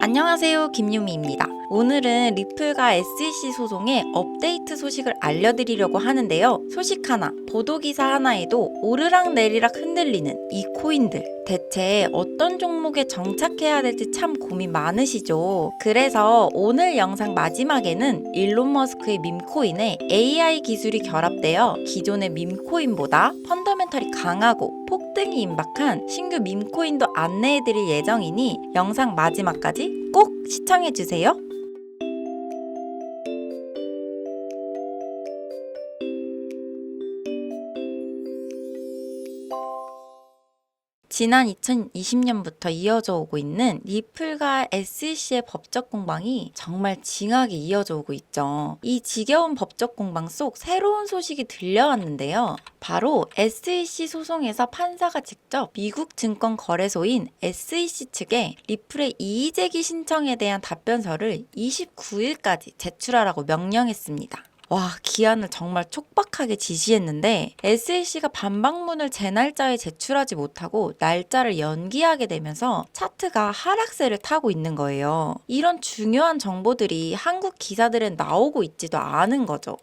안녕하세요, 김유미입니다. 오늘은 리플과 SEC 소송의 업데이트 소식을 알려드리려고 하는데요. 소식 하나, 보도기사 하나에도 오르락내리락 흔들리는 이 코인들, 대체 어떤 종목에 정착해야 될지 참 고민 많으시죠? 그래서 오늘 영상 마지막에는 일론 머스크의 밈코인에 AI 기술이 결합되어 기존의 밈코인보다 펀더멘털이 강하고 폭등이 임박한 신규 밈코인도 안내해드릴 예정이니 영상 마지막까지 꼭 시청해주세요. 지난 2020년부터 이어져 오고 있는 리플과 SEC의 법적 공방이 정말 징하게 이어져 오고 있죠. 이 지겨운 법적 공방 속 새로운 소식이 들려왔는데요. 바로 SEC 소송에서 판사가 직접 미국 증권거래소인 SEC 측에 리플의 이의제기 신청에 대한 답변서를 29일까지 제출하라고 명령했습니다. 와, 기한을 정말 촉박하게 지시했는데 SEC가 반박문을 제 날짜에 제출하지 못하고 날짜를 연기하게 되면서 차트가 하락세를 타고 있는 거예요. 이런 중요한 정보들이 한국 기사들엔 나오고 있지도 않은 거죠.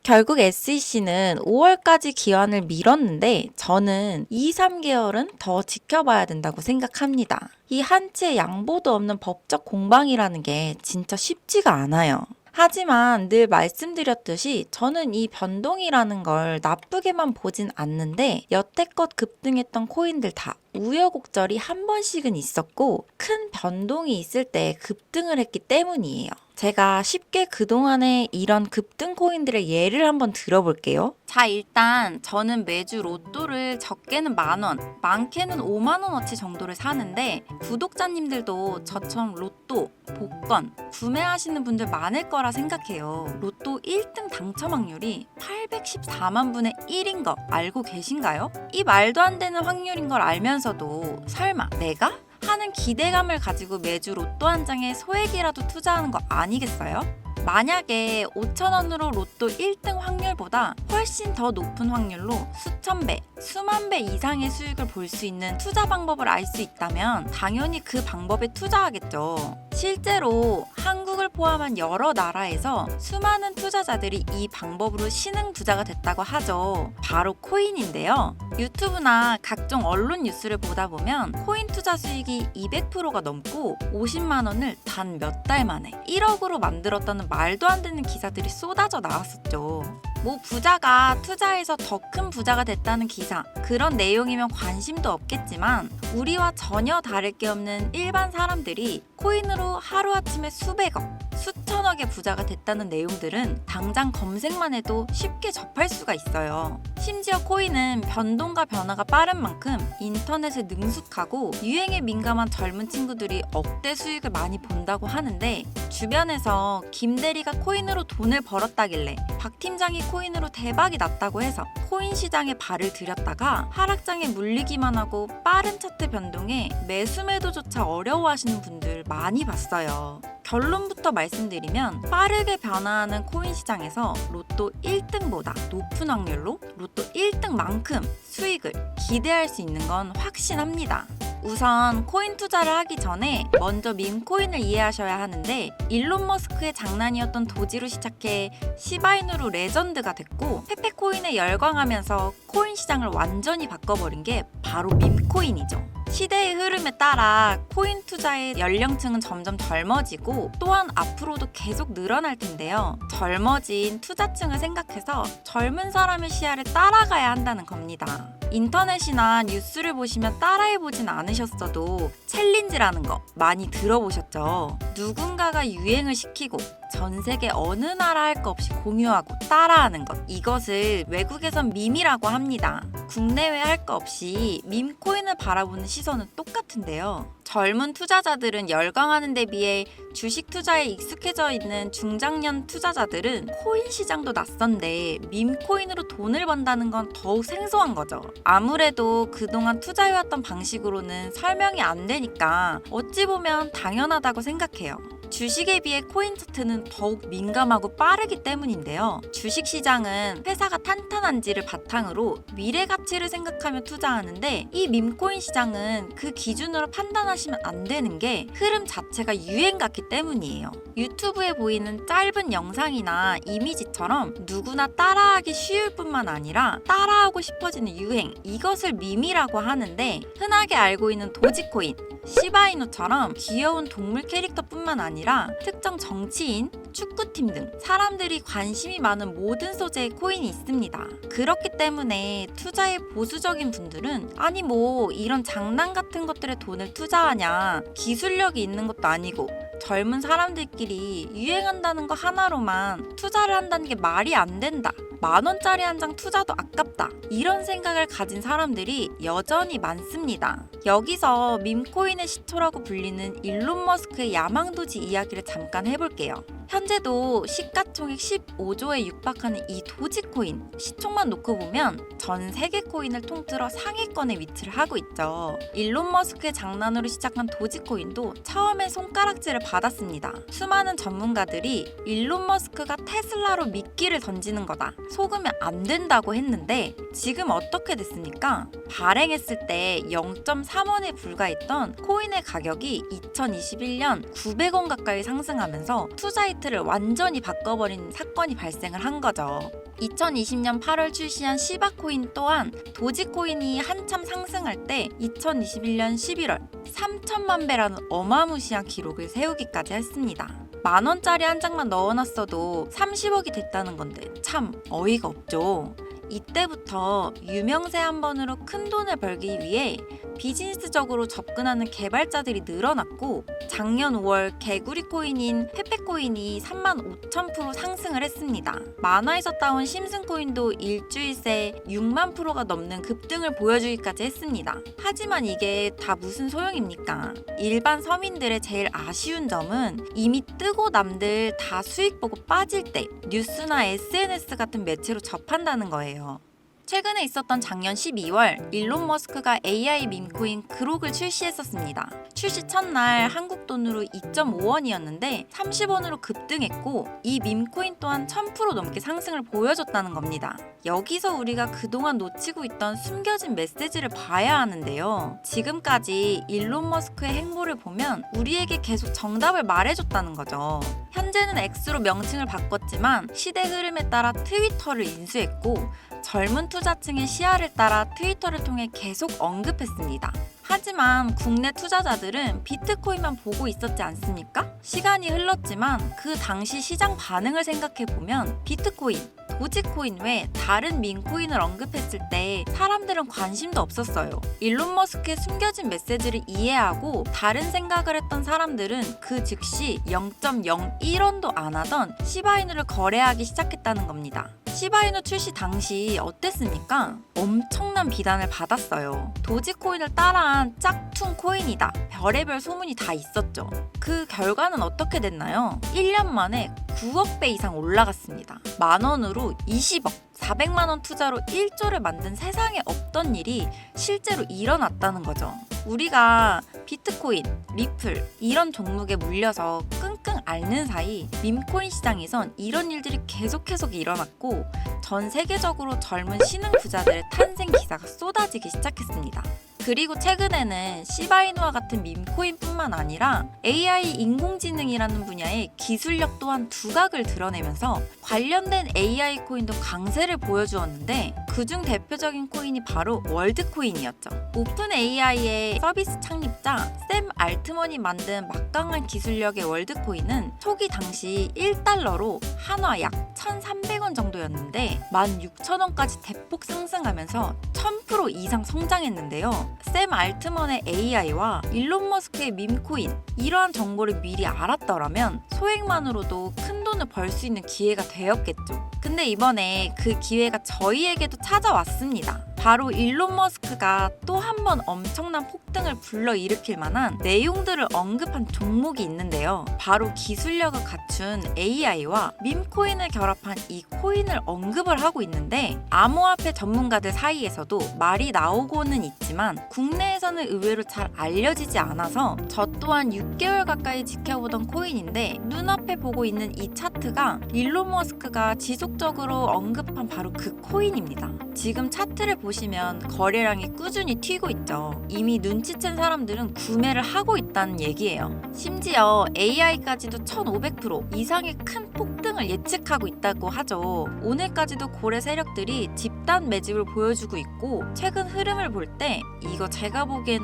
결국 SEC는 5월까지 기한을 미뤘는데 저는 2, 3개월은 더 지켜봐야 된다고 생각합니다. 이 한치의 양보도 없는 법적 공방이라는 게 진짜 쉽지가 않아요. 하지만 늘 말씀드렸듯이 저는 이 변동이라는 걸 나쁘게만 보진 않는데 여태껏 급등했던 코인들 다 우여곡절이 한 번씩은 있었고 큰 변동이 있을 때 급등을 했기 때문이에요. 제가 쉽게 그동안의 이런 급등 코인들의 예를 한번 들어볼게요. 자, 일단 저는 매주 로또를 적게는 10,000원, 많게는 50,000원어치 정도를 사는데 구독자님들도 저처럼 로또, 복권 구매하시는 분들 많을 거라 생각해요. 로또 1등 당첨 확률이 814만 분의 1인 거 알고 계신가요? 이 말도 안 되는 확률인 걸 알면서도 설마 내가? 하는 기대감을 가지고 매주 로또 한 장에 소액이라도 투자하는 거 아니겠어요? 만약에 5,000원으로 로또 1등 확률보다 훨씬 더 높은 확률로 수천 배, 수만 배 이상의 수익을 볼 수 있는 투자 방법을 알 수 있다면 당연히 그 방법에 투자하겠죠. 실제로 한국을 포함한 여러 나라에서 수많은 투자자들이 이 방법으로 신흥 부자가 됐다고 하죠. 바로 코인인데요. 유튜브나 각종 언론 뉴스를 보다 보면 코인 투자 수익이 200%가 넘고 50만 원을 단 몇 달 만에 1억으로 만들었다는 말도 안 되는 기사들이 쏟아져 나왔었죠. 뭐 부자가 투자해서 더 큰 부자가 됐다는 기사, 그런 내용이면 관심도 없겠지만 우리와 전혀 다를 게 없는 일반 사람들이 코인으로 하루아침에 수백억, 수천억의 부자가 됐다는 내용들은 당장 검색만 해도 쉽게 접할 수가 있어요. 심지어 코인은 변동과 변화가 빠른 만큼 인터넷에 능숙하고 유행에 민감한 젊은 친구들이 억대 수익을 많이 본다고 하는데 주변에서 김 대리가 코인으로 돈을 벌었다길래 박 팀장이 코인으로 대박이 났다고 해서 코인 시장에 발을 들였다가 하락장에 물리기만 하고 빠른 차트 변동에 매수 매도조차 어려워하시는 분들 많이 봤어요. 결론부터 말씀드리면 빠르게 변화하는 코인 시장에서 로또 1등보다 높은 확률로 로또 1등만큼 수익을 기대할 수 있는 건 확신합니다. 우선 코인 투자를 하기 전에 먼저 밈코인을 이해하셔야 하는데 일론 머스크의 장난이었던 도지로 시작해 시바이누로 레전드가 됐고 페페코인에 열광하면서 코인 시장을 완전히 바꿔버린 게 바로 밈코인이죠. 시대의 흐름에 따라 코인 투자의 연령층은 점점 젊어지고 또한 앞으로도 계속 늘어날 텐데요. 젊어진 투자층을 생각해서 젊은 사람의 시야를 따라가야 한다는 겁니다. 인터넷이나 뉴스를 보시면 따라해보진 않으셨어도 챌린지라는 거 많이 들어보셨죠? 누군가가 유행을 시키고 전 세계 어느 나라 할 거 없이 공유하고 따라하는 것, 이것을 외국에선 밈이라고 합니다. 국내외 할 거 없이 밈코인을 바라보는 시선은 똑같은데요. 젊은 투자자들은 열광하는 데 비해 주식 투자에 익숙해져 있는 중장년 투자자들은 코인 시장도 낯선데 밈코인으로 돈을 번다는 건 더욱 생소한 거죠. 아무래도 그동안 투자해왔던 방식으로는 설명이 안 되니까 어찌 보면 당연하다고 생각해요. 주식에 비해 코인 차트는 더욱 민감하고 빠르기 때문인데요. 주식시장은 회사가 탄탄한지를 바탕으로 미래 가치를 생각하며 투자하는데, 이 밈코인 시장은 그 기준으로 판단하시면 안 되는 게 흐름 자체가 유행 같기 때문이에요. 유튜브에 보이는 짧은 영상이나 이미지처럼 누구나 따라하기 쉬울 뿐만 아니라 따라하고 싶어지는 유행, 이것을 밈이라고 하는데, 흔하게 알고 있는 도지코인, 시바이누처럼 귀여운 동물 캐릭터뿐만 아니라 특정 정치인, 축구팀 등 사람들이 관심이 많은 모든 소재의 코인이 있습니다. 그렇기 때문에 투자에 보수적인 분들은 아니 뭐 이런 장난 같은 것들에 돈을 투자하냐, 기술력이 있는 것도 아니고 젊은 사람들끼리 유행한다는 거 하나로만 투자를 한다는 게 말이 안 된다, 10,000원짜리 한 장 투자도 아깝다, 이런 생각을 가진 사람들이 여전히 많습니다. 여기서 밈코인의 시초라고 불리는 일론 머스크의 야망도지 이야기를 잠깐 해볼게요. 현재도 시가총액 15조에 육박하는 이 도지코인, 시총만 놓고 보면 전 세계 코인을 통틀어 상위권에 위치를 하고 있죠. 일론 머스크의 장난으로 시작한 도지코인도 처음엔 손가락질을 받았습니다. 수많은 전문가들이 일론 머스크가 테슬라로 미끼를 던지는 거다, 속으면 안 된다고 했는데 지금 어떻게 됐습니까? 발행했을 때 0.3원에 불과했던 코인의 가격이 2021년 900원 가까이 상승하면서 투자 히트를 완전히 바꿔버린 사건이 발생을 한 거죠. 2020년 8월 출시한 시바코인 또한 도지코인이 한참 상승할 때 2021년 11월 3천만 배라는 어마무시한 기록을 세우기까지 했습니다. 10,000원짜리 한 장만 넣어놨어도 30억이 됐다는 건데 참 어이가 없죠. 이때부터 유명세 한 번으로 큰 돈을 벌기 위해 비즈니스적으로 접근하는 개발자들이 늘어났고, 작년 5월 개구리 코인인 페페코인이 35,000% 상승을 했습니다. 만화에서 따온 심슨코인도 일주일 새 6만 프로가 넘는 급등을 보여주기까지 했습니다. 하지만 이게 다 무슨 소용입니까? 일반 서민들의 제일 아쉬운 점은 이미 뜨고 남들 다 수익 보고 빠질 때 뉴스나 SNS 같은 매체로 접한다는 거예요. 최근에 있었던 작년 12월 일론 머스크가 AI 밈코인 그록을 출시했었습니다. 출시 첫날 한국 돈으로 2.5원이었는데 30원으로 급등했고, 이 밈코인 또한 1000% 넘게 상승을 보여줬다는 겁니다. 여기서 우리가 그동안 놓치고 있던 숨겨진 메시지를 봐야 하는데요. 지금까지 일론 머스크의 행보를 보면 우리에게 계속 정답을 말해줬다는 거죠. 현재는 X로 명칭을 바꿨지만 시대 흐름에 따라 트위터를 인수했고, 젊은 투자층의 시야를 따라 트위터를 통해 계속 언급했습니다. 하지만 국내 투자자들은 비트코인만 보고 있었지 않습니까? 시간이 흘렀지만 그 당시 시장 반응을 생각해보면 비트코인, 도지코인 외 다른 밈코인을 언급했을 때 사람들은 관심도 없었어요. 일론 머스크의 숨겨진 메시지를 이해하고 다른 생각을 했던 사람들은 그 즉시 0.01원도 안 하던 시바이누를 거래하기 시작했다는 겁니다. 시바이누 출시 당시 어땠습니까? 엄청난 비난을 받았어요. 도지코인을 따라한 짝퉁 코인이다, 별의별 소문이 다 있었죠. 그 결과는 어떻게 됐나요? 1년 만에 9억 배 이상 올라갔습니다. 10,000원으로 20억, 400만 원 투자로 1조를 만든 세상에 없던 일이 실제로 일어났다는 거죠. 우리가 비트코인, 리플 이런 종목에 물려서 끙끙 앓는 사이 밈코인 시장에선 이런 일들이 계속 일어났고, 전 세계적으로 젊은 신흥 부자들의 탄생 기사가 쏟아지기 시작했습니다. 그리고 최근에는 시바이누와 같은 밈코인뿐만 아니라 AI 인공지능이라는 분야의 기술력 또한 두각을 드러내면서 관련된 AI 코인도 강세를 보여주었는데, 그중 대표적인 코인이 바로 월드코인이었죠. 오픈 AI의 서비스 창립자 샘 알트먼이 만든 막강한 기술력의 월드코인은 초기 당시 1달러로 한화 약 1,300원 정도였는데 16,000원까지 대폭 상승하면서 1000% 이상 성장했는데요. 샘 알트먼의 AI와 일론 머스크의 밈코인, 이러한 정보를 미리 알았더라면 소액만으로도 큰 돈을 벌 수 있는 기회가 되었겠죠. 근데 이번에 그 기회가 저희에게도 찾아왔습니다. 바로 일론 머스크가 또 한 번 엄청난 폭등을 불러일으킬 만한 내용들을 언급한 종목이 있는데요. 바로 기술력을 갖춘 AI와 밈코인을 결합한 이 코인을 언급을 하고 있는데, 암호화폐 전문가들 사이에서도 말이 나오고는 있지만 국내에서는 의외로 잘 알려지지 않아서 저 또한 6개월 가까이 지켜보던 코인인데, 눈앞에 보고 있는 이 차트가 일론 머스크가 지속적으로 언급한 바로 그 코인입니다. 지금 차트를 보시면 거래량이 꾸준히 튀고 있죠. 이미 눈치챈 사람들은 구매를 하고 있다는 얘기예요. 심지어 AI까지도 1500% 이상의 큰 폭등을 예측하고 있다고 하죠. 오늘까지도 고래 세력들이 집단 매집을 보여주고 있고, 최근 흐름을 볼 때 이거 제가 보기엔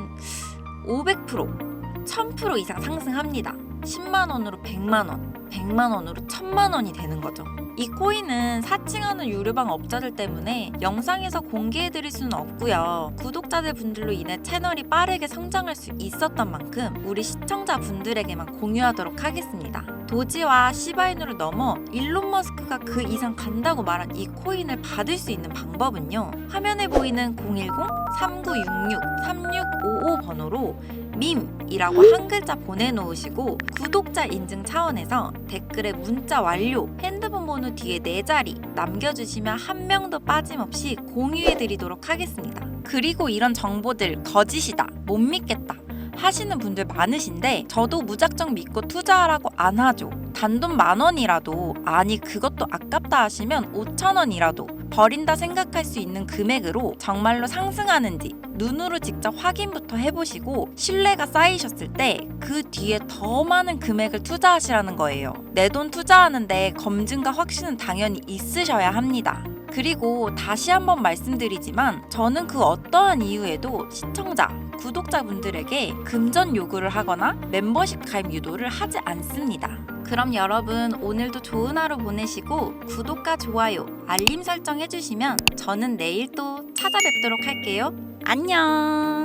500%, 1000% 이상 상승합니다. 10만 원으로 100만 원, 100만 원으로 1000만 원이 되는 거죠. 이 코인은 사칭하는 유료방 업자들 때문에 영상에서 공개해드릴 수는 없고요. 구독자들 분들로 인해 채널이 빠르게 성장할 수 있었던 만큼 우리 시청자분들에게만 공유하도록 하겠습니다. 도지와 시바이누를 넘어 일론 머스크가 그 이상 간다고 말한 이 코인을 받을 수 있는 방법은요. 화면에 보이는 010-3966-3655 번호로 밈이라고 한 글자 보내놓으시고, 구독자 인증 차원에서 댓글에 문자 완료, 핸드폰 번호 뒤에 4자리 남겨주시면 한 명도 빠짐없이 공유해드리도록 하겠습니다. 그리고 이런 정보들 거짓이다, 못 믿겠다 하시는 분들 많으신데, 저도 무작정 믿고 투자하라고 안 하죠. 단돈 10,000원이라도, 아니 그것도 아깝다 하시면 5,000원이라도 버린다 생각할 수 있는 금액으로 정말로 상승하는지 눈으로 직접 확인부터 해보시고, 신뢰가 쌓이셨을 때 그 뒤에 더 많은 금액을 투자하시라는 거예요. 내 돈 투자하는데 검증과 확신은 당연히 있으셔야 합니다. 그리고 다시 한번 말씀드리지만, 저는 그 어떠한 이유에도 시청자, 구독자분들에게 금전 요구를 하거나 멤버십 가입 유도를 하지 않습니다. 그럼 여러분, 오늘도 좋은 하루 보내시고 구독과 좋아요, 알림 설정 해주시면 저는 내일 또 찾아뵙도록 할게요. 안녕.